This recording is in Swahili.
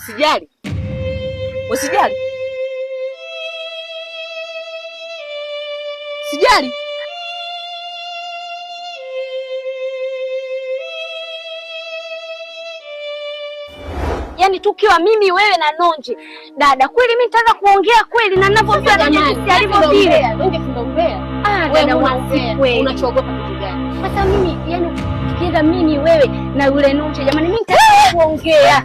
Sijali. Usijali. Sijali. Yaani tukiwa mimi wewe na Nonje. Dada, kweli mimi nitaanza kuongea kweli na ninavyojua Nonje alivyo vile. Nonje fundombea. Dada wewe unachoogopa kitu gani? Sasa mimi yani tukienda mimi wewe na yule Nonje jamani mimi nitaanza kuongea.